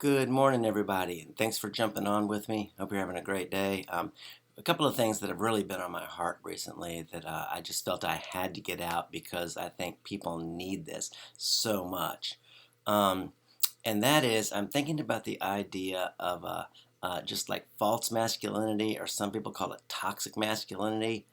Good morning, everybody, and thanks for jumping on with me. Hope you're having a great day. A couple of things that have really been on my heart recently that I just felt I had to get out because I think people need this so much. Um, and that is, I'm thinking about the idea of just like false masculinity, or some people call it toxic masculinity.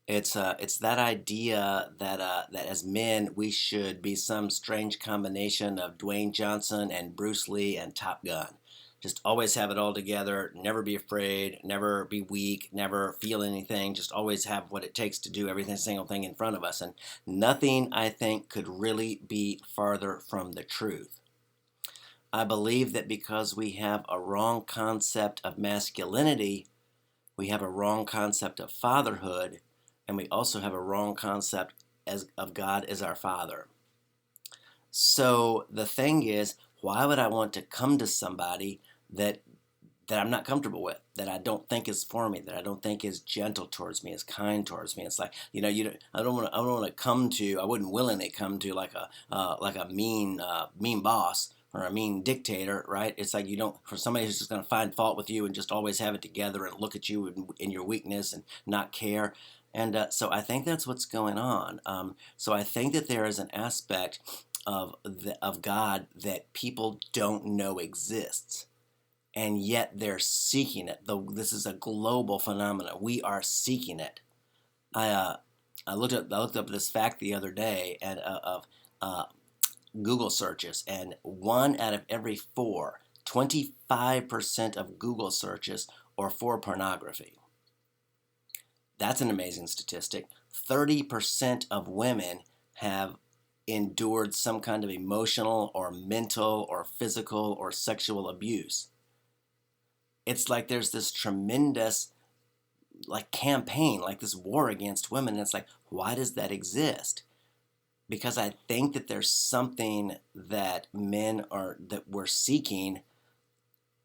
It's that idea that as men we should be some strange combination of Dwayne Johnson and Bruce Lee and Top Gun. Just always have it all together, never be afraid, never be weak, never feel anything, just always have what it takes to do every single thing in front of us. And nothing, I think, could really be farther from the truth. I believe that because we have a wrong concept of masculinity, we have a wrong concept of fatherhood, and we also have a wrong concept of God as our Father. So the thing is, why would I want to come to somebody that I'm not comfortable with, that I don't think is for me, that I don't think is gentle towards me, is kind towards me? It's like, I don't want to come to. I wouldn't willingly come to like a mean boss or a mean dictator, right? It's like you don't, for somebody who's just going to find fault with you and just always have it together and look at you in your weakness and not care. And so I think that's what's going on. So I think that there is an aspect of God that people don't know exists, and yet they're seeking it. This is a global phenomenon. We are seeking it. I uh, I looked up this fact the other day of uh, Google searches, and one out of every four, 25% of Google searches are for pornography. That's an amazing statistic. 30% of women have endured some kind of emotional or mental or physical or sexual abuse. It's like there's this tremendous like campaign, like this war against women. And it's like, why does that exist? Because I think that there's something that that we're seeking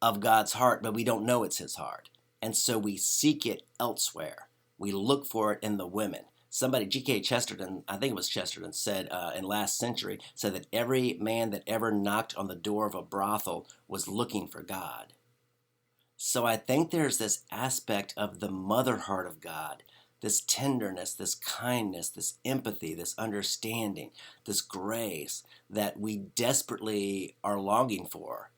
of God's heart, but we don't know it's his heart. And so we seek it elsewhere. We look for it in the women. Somebody, G.K. Chesterton, I think it was Chesterton, said in last century, said that every man that ever knocked on the door of a brothel was looking for God. So I think there's this aspect of the mother heart of God, this tenderness, this kindness, this empathy, this understanding, this grace that we desperately are longing for,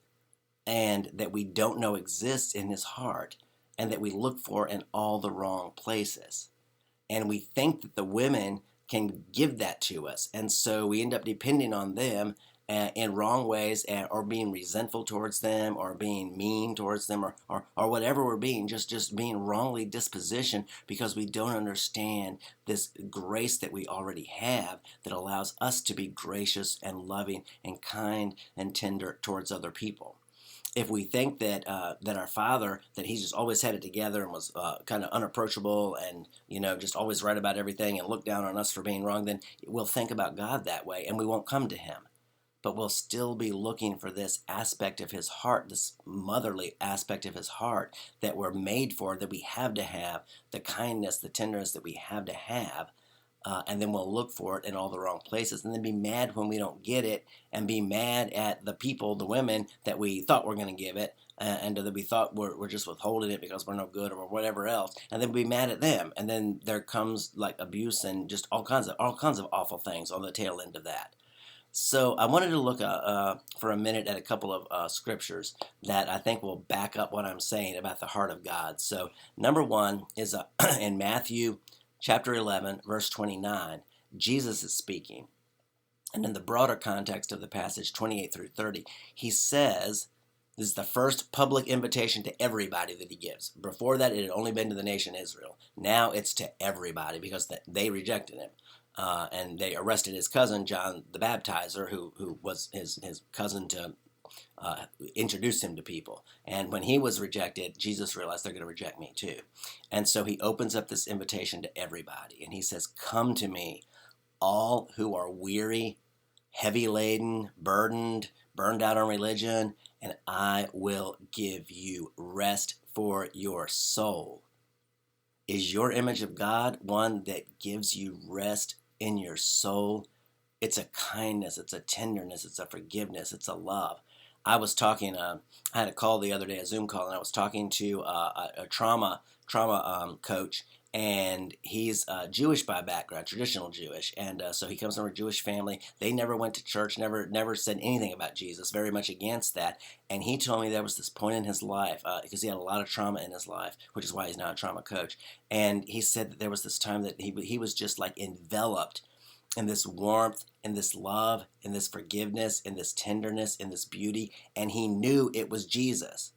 and that we don't know exists in his heart, and that we look for in all the wrong places. And we think that the women can give that to us. And so we end up depending on them in wrong ways, or being resentful towards them, or being mean towards them, or whatever we're being, just being wrongly dispositioned because we don't understand this grace that we already have that allows us to be gracious and loving and kind and tender towards other people. If we think that our father, that he's just always had it together and was kind of unapproachable and just always right about everything and look down on us for being wrong, then we'll think about God that way and we won't come to him. But we'll still be looking for this aspect of his heart, this motherly aspect of his heart that we're made for, that we have to have, the kindness, the tenderness that we have to have. And then we'll look for it in all the wrong places, and then be mad when we don't get it, and be mad at the people, the women that we thought were going to give it, and that we thought we're just withholding it because we're no good or whatever else, and then be mad at them, and then there comes like abuse and just all kinds of awful things on the tail end of that. So I wanted to look for a minute at a couple of scriptures that I think will back up what I'm saying about the heart of God. So number one is in Matthew chapter 11, verse 29. Jesus is speaking. And in the broader context of the passage, 28 through 30, he says, this is the first public invitation to everybody that he gives. Before that, it had only been to the nation Israel. Now it's to everybody because they rejected him. And they arrested his cousin, John the Baptizer, who was his cousin to introduce him to people. And when he was rejected, Jesus realized they're going to reject me too. And so he opens up this invitation to everybody. And he says, come to me, all who are weary, heavy laden, burdened, burned out on religion, and I will give you rest for your soul. Is your image of God one that gives you rest in your soul? It's a kindness, it's a tenderness, it's a forgiveness, it's a love. I was talking. I had a call the other day, a Zoom call, and I was talking to a trauma coach, and he's Jewish by background, traditional Jewish, and so he comes from a Jewish family. They never went to church, never said anything about Jesus, very much against that. And he told me there was this point in his life because he had a lot of trauma in his life, which is why he's now a trauma coach. And he said that there was this time that he was just like enveloped in this warmth, in this love, in this forgiveness, in this tenderness, in this beauty, and he knew it was Jesus.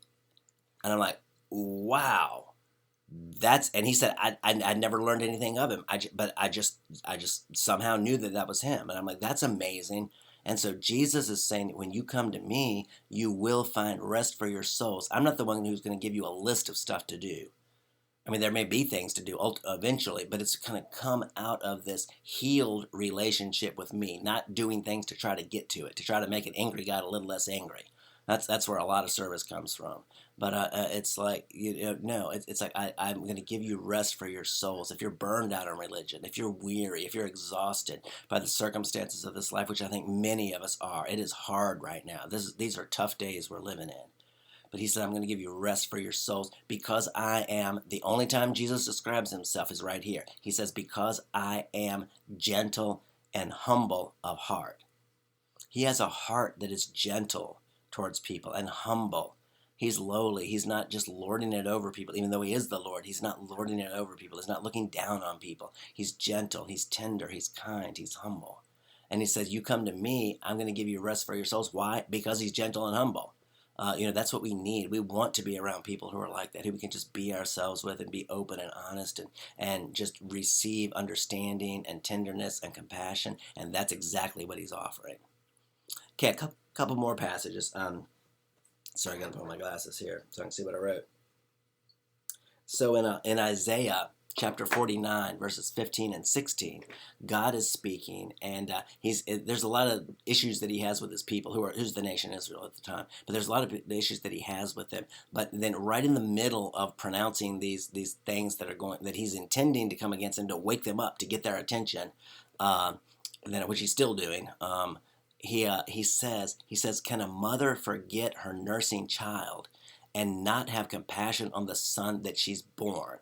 And I'm like, wow. And he said I never learned anything of him. But I just somehow knew that that was him. And I'm like, that's amazing. And so Jesus is saying that when you come to me, you will find rest for your souls. I'm not the one who's going to give you a list of stuff to do. I mean, there may be things to do eventually, but it's going to come out of this healed relationship with me, not doing things to try to get to it, to try to make an angry God a little less angry. That's where a lot of service comes from. But it's like, no, it's like I'm going to give you rest for your souls. If you're burned out on religion, if you're weary, if you're exhausted by the circumstances of this life, which I think many of us are, it is hard right now. These are tough days we're living in. But he said, I'm going to give you rest for your souls because I am, the only time Jesus describes himself is right here. He says, because I am gentle and humble of heart. He has a heart that is gentle towards people and humble. He's lowly. He's not just lording it over people, even though he is the Lord. He's not lording it over people. He's not looking down on people. He's gentle. He's tender. He's kind. He's humble. And he says, you come to me, I'm going to give you rest for your souls. Why? Because he's gentle and humble. That's what we need. We want to be around people who are like that, who we can just be ourselves with and be open and honest and just receive understanding and tenderness and compassion. And that's exactly what he's offering. Okay, a couple more passages. Sorry, I got to put on my glasses here so I can see what I wrote. So in Isaiah chapter 49, verses 15 and 16, God is speaking, and there's a lot of issues that he has with his people, who's the nation Israel at the time. But there's a lot of issues that he has with them. But then, right in the middle of pronouncing these things that he's intending to come against them, to wake them up, to get their attention, which he's still doing. He says, can a mother forget her nursing child and not have compassion on the son that she's born?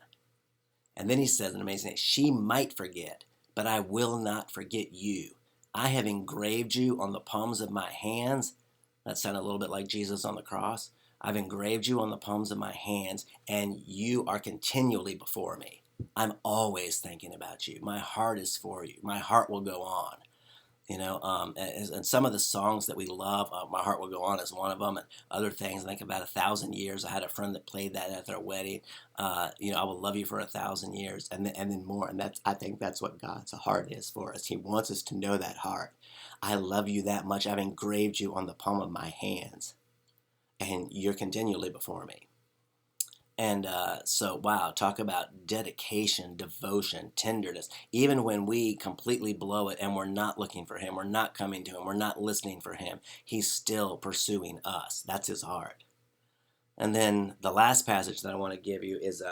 And then he says an amazing thing, she might forget, but I will not forget you. I have engraved you on the palms of my hands. That sounded a little bit like Jesus on the cross. I've engraved you on the palms of my hands, and you are continually before me. I'm always thinking about you. My heart is for you. My heart will go on. And some of the songs that we love, My Heart Will Go On is one of them, and other things. I think about 1,000 years. I had a friend that played that at their wedding. I will love you for 1,000 years, and then more. And I think that's what God's heart is for us. He wants us to know that heart. I love you that much. I've engraved you on the palm of my hands, and you're continually before me. And wow, talk about dedication, devotion, tenderness. Even when we completely blow it and we're not looking for him, we're not coming to him, we're not listening for him, he's still pursuing us. That's his heart. And then the last passage that I want to give you is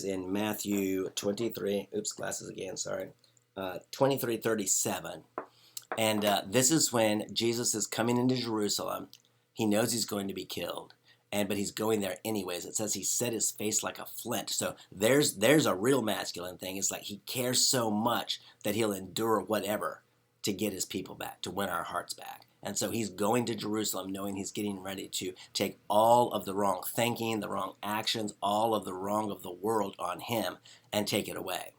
in Matthew 23. Oops, glasses again, sorry. 23:37. And this is when Jesus is coming into Jerusalem. He knows he's going to be killed. But he's going there anyways. It says he set his face like a flint. So there's a real masculine thing. It's like he cares so much that he'll endure whatever to get his people back, to win our hearts back. And so he's going to Jerusalem knowing he's getting ready to take all of the wrong thinking, the wrong actions, all of the wrong of the world on him and take it away.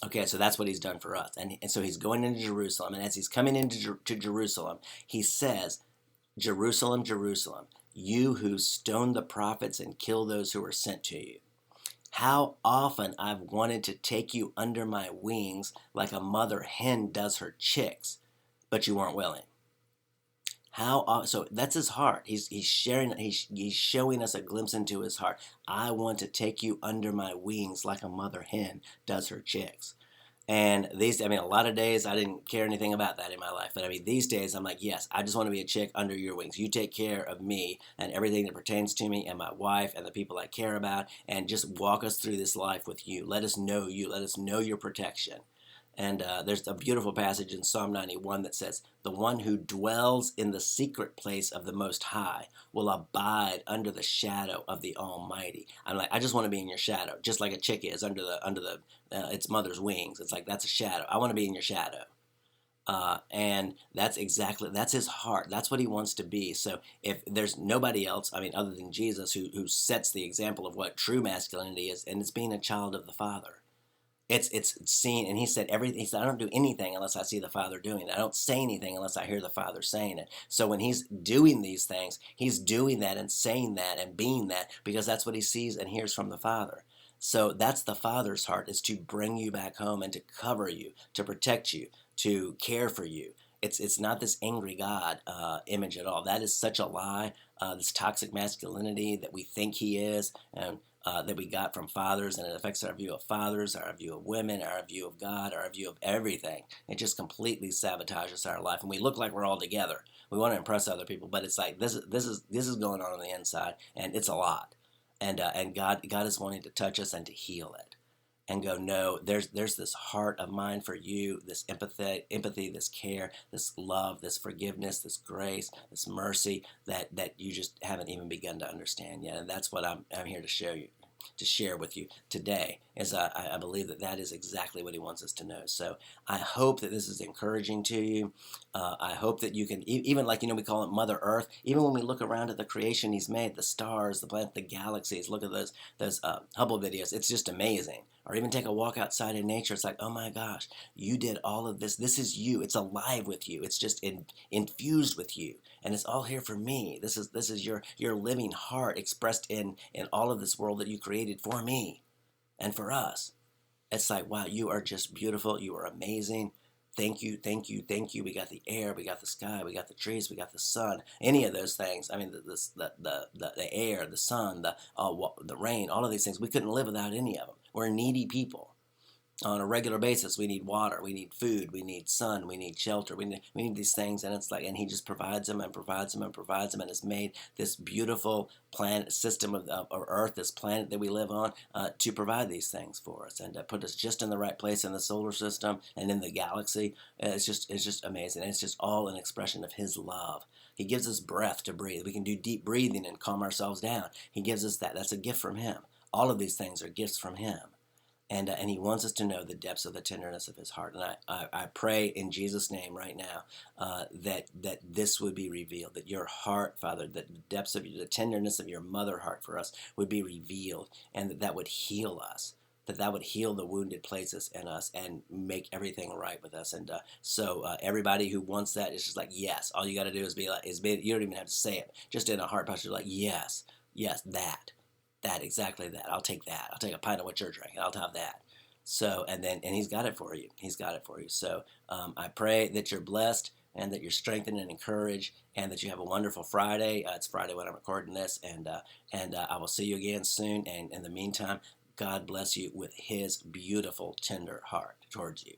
Okay, so that's what he's done for us. And so he's going into Jerusalem. And as he's coming into Jerusalem, he says, Jerusalem, Jerusalem, you who stone the prophets and kill those who are sent to you. How often I've wanted to take you under my wings like a mother hen does her chicks, but you weren't willing. So that's his heart. He's showing us a glimpse into his heart. I want to take you under my wings like a mother hen does her chicks. And a lot of days I didn't care anything about that in my life. But these days I'm like, yes, I just want to be a chick under your wings. You take care of me and everything that pertains to me and my wife and the people I care about, and just walk us through this life with you. Let us know you. Let us know your protection. And there's a beautiful passage in Psalm 91 that says, "The one who dwells in the secret place of the Most High will abide under the shadow of the Almighty." I'm like, I just want to be in your shadow, just like a chick is under the its mother's wings. It's like that's a shadow. I want to be in your shadow. And that's his heart. That's what he wants to be. So if there's nobody else, I mean, other than Jesus, who sets the example of what true masculinity is, and it's being a child of the Father. It's seen, and he said everything. He said, I don't do anything unless I see the Father doing it. I don't say anything unless I hear the Father saying it. So when he's doing these things, he's doing that and saying that and being that because that's what he sees and hears from the Father. So that's the Father's heart, is to bring you back home and to cover you, to protect you, to care for you. It's not this angry God image at all. That is such a lie. This toxic masculinity that we think he is, and that we got from fathers, and it affects our view of fathers, our view of women, our view of God, our view of everything. It just completely sabotages our life, and we look like we're all together. We want to impress other people, but it's like this is going on the inside, and it's a lot. And God is wanting to touch us and to heal it and go, no, there's this heart of mine for you, this empathy, this care, this love, this forgiveness, this grace, this mercy that you just haven't even begun to understand yet. And that's what I'm here to share with you today. Is I believe that is exactly what he wants us to know. So I hope that this is encouraging to you. I hope that you can, even like, we call it Mother Earth. Even when we look around at the creation he's made, the stars, the planet, the galaxies, look at those Hubble videos. It's just amazing. Or even take a walk outside in nature. It's like, oh my gosh, you did all of this. This is you. It's alive with you. It's just infused with you, and it's all here for me. This is your living heart expressed in all of this world that you created for me and for us. It's like, wow, you are just beautiful. You are amazing. Thank you, thank you, thank you. We got the air, we got the sky, we got the trees, we got the sun. Any of those things. I mean, the air, the sun, the rain, all of these things. We couldn't live without any of them. We're needy people. On a regular basis, we need water, we need food, we need sun, we need shelter, we need these things, and it's like, and he just provides them and provides them and provides them, and has made this beautiful planet system of Earth, this planet that we live on, to provide these things for us and to put us just in the right place in the solar system and in the galaxy. It's just amazing. And it's just all an expression of his love. He gives us breath to breathe. We can do deep breathing and calm ourselves down. He gives us that. That's a gift from him. All of these things are gifts from him. And he wants us to know the depths of the tenderness of his heart. And I pray in Jesus' name right now that this would be revealed, that your heart, Father, that the depths of the tenderness of your mother heart for us would be revealed, and that would heal us, that would heal the wounded places in us and make everything right with us. And so everybody who wants that is just like, yes. All you got to do is you don't even have to say it. Just in a heart posture, like, yes, exactly that. I'll take that. I'll take a pint of what you're drinking. I'll have that. So, and he's got it for you. He's got it for you. So I pray that you're blessed and that you're strengthened and encouraged, and that you have a wonderful Friday. It's Friday when I'm recording this, and I will see you again soon. And in the meantime, God bless you with his beautiful, tender heart towards you.